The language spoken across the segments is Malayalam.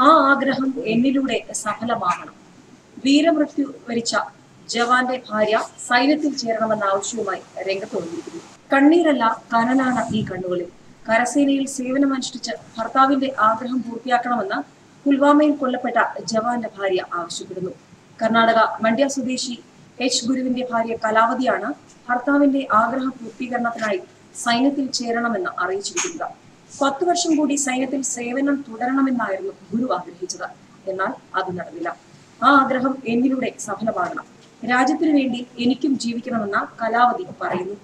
ആ ആഗ്രഹം എന്നിലൂടെ സഫലമാകണം. വീരമൃത്യു വരിച്ച ജവാന്റെ ഭാര്യ സൈന്യത്തിൽ ചേരണമെന്ന ആവശ്യവുമായി രംഗത്ത് വന്നിരിക്കുന്നു. കണ്ണീരല്ല കനലാണ് ഈ കണ്ണുകളിൽ. കരസേനയിൽ സേവനമനുഷ്ഠിച്ച് ഭർത്താവിന്റെ ആഗ്രഹം പൂർത്തിയാക്കണമെന്ന് പുൽവാമയിൽ കൊല്ലപ്പെട്ട ജവാന്റെ ഭാര്യ ആവശ്യപ്പെടുന്നു. കർണാടക മണ്ഡ്യ സ്വദേശി എച്ച് ഗുരുവിന്റെ ഭാര്യ കലാവതിയാണ് ഭർത്താവിന്റെ ആഗ്രഹ പൂർത്തീകരണത്തിനായി സൈന്യത്തിൽ ചേരണമെന്ന് അറിയിച്ചിരിക്കുന്നത്. 10 വർഷം കൂടി സൈന്യത്തിൽ സേവനം തുടരണമെന്നായിരുന്നു ഗുരു ആഗ്രഹിച്ചത്. എന്നാൽ അത് നടന്നില്ല. ആ ആഗ്രഹം എന്നിലൂടെ സഫലമാകണം. രാജ്യത്തിനു വേണ്ടി എനിക്കും ജീവിക്കണമെന്ന കലാവതി പറയുന്നു.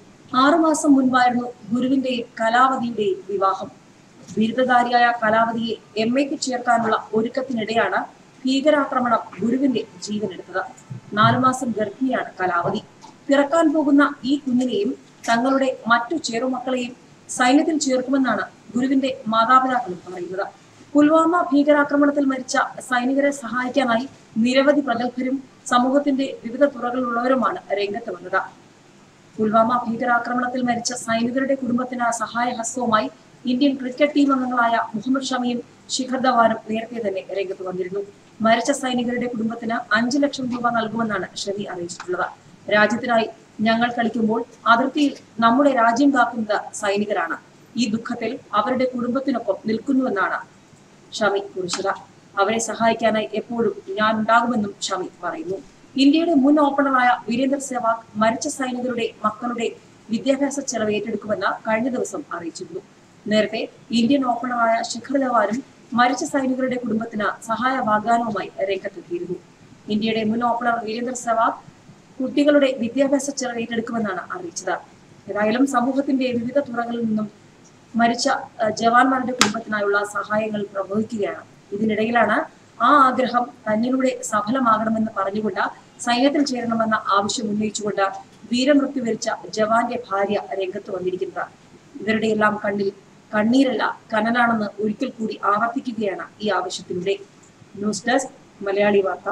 6 മാസം മുൻപായിരുന്നു ഗുരുവിന്റെയും കലാവതിയുടെയും വിവാഹം. ബിരുദധാരിയായ കലാവതിയെ MA-ക്ക് ചേർക്കാനുള്ള ഒരുക്കത്തിനിടെയാണ് ഭീകരാക്രമണം ഗുരുവിന്റെ ജീവനെടുത്തത്. 4 മാസം ഗർഭിണിയാണ് കലാവതി. പിറക്കാൻ പോകുന്ന ഈ കുഞ്ഞിനെയും തങ്ങളുടെ മറ്റു ചെറുമക്കളെയും സൈന്യത്തിൽ ചേർക്കുമെന്നാണ് ഗുരുവിന്റെ മാതാപിതാക്കളും പറയുന്നത്. പുൽവാമ ഭീകരാക്രമണത്തിൽ മരിച്ച സൈനികരെ സഹായിക്കാനായി നിരവധി പ്രഗത്ഭരും സമൂഹത്തിന്റെ വിവിധ തുറകളിലുള്ളവരുമാണ് രംഗത്ത് വന്നത്. പുൽവാമ ഭീകരാക്രമണത്തിൽ മരിച്ച സൈനികരുടെ കുടുംബത്തിന് സഹായഹസ്തവുമായി ഇന്ത്യൻ ക്രിക്കറ്റ് ടീം അംഗങ്ങളായ മുഹമ്മദ് ഷമിയും ശിഖർ ധവാനും നേരത്തെ തന്നെ രംഗത്ത് വന്നിരുന്നു. മരിച്ച സൈനികരുടെ കുടുംബത്തിന് 5 ലക്ഷം രൂപ നൽകുമെന്നാണ് ഷമി അറിയിച്ചിട്ടുള്ളത്. രാജ്യത്തിനായി ഞങ്ങൾ കളിക്കുമ്പോൾ അതിർത്തിയിൽ നമ്മുടെ രാജ്യം കാക്കുന്നത് സൈനികരാണ്. ഈ ദുഃഖത്തിൽ അവരുടെ കുടുംബത്തിനൊപ്പം നിൽക്കുന്നുവെന്നാണ് ഷമി കുറിച്ചത്. അവരെ സഹായിക്കാനായി എപ്പോഴും ഞാൻ ഉണ്ടാകുമെന്നും ഷമി പറയുന്നു. ഇന്ത്യയുടെ മുൻ ഓപ്പണറായ വീരേന്ദർ സെവാഗ് മരിച്ച സൈനികരുടെ മക്കളുടെ വിദ്യാഭ്യാസ ചെലവ് ഏറ്റെടുക്കുമെന്ന് കഴിഞ്ഞ ദിവസം അറിയിച്ചിരുന്നു. നേരത്തെ ഇന്ത്യൻ ഓപ്പണറായ ശിഖർ ധവാനും മരിച്ച സൈനികരുടെ കുടുംബത്തിന് സഹായ വാഗ്ദാനവുമായി രംഗത്തെത്തിയിരുന്നു. ഇന്ത്യയുടെ മുൻ ഓപ്പണർ വീരേന്ദർ സെവാഗ് കുട്ടികളുടെ വിദ്യാഭ്യാസ ചെലവ് ഏറ്റെടുക്കുമെന്നാണ് അറിയിച്ചത്. ഏതായാലും സമൂഹത്തിന്റെ വിവിധ തുറകളിൽ നിന്നും മരിച്ച ജവാന്മാരുടെ കുടുംബത്തിനായുള്ള സഹായങ്ങൾ പ്രവഹിക്കുകയാണ്. ഇതിനിടയിലാണ് ആ ആഗ്രഹം തന്നിലൂടെ സഫലമാകണമെന്ന് പറഞ്ഞുകൊണ്ട് സൈന്യത്തിൽ ചേരണമെന്ന ആവശ്യം ഉന്നയിച്ചുകൊണ്ട് വീരമൃത്യു വരിച്ച ജവാന്റെ ഭാര്യ രംഗത്ത് വന്നിരിക്കുന്നത്. ഇവരുടെ എല്ലാം കണ്ണിൽ കണ്ണീരല്ല കനലാണെന്ന് ഒരിക്കൽ കൂടി ആവർത്തിക്കുകയാണ് ഈ ആവശ്യത്തിലൂടെ. ന്യൂസ് ഡെസ്ക് മലയാളി വാർത്ത.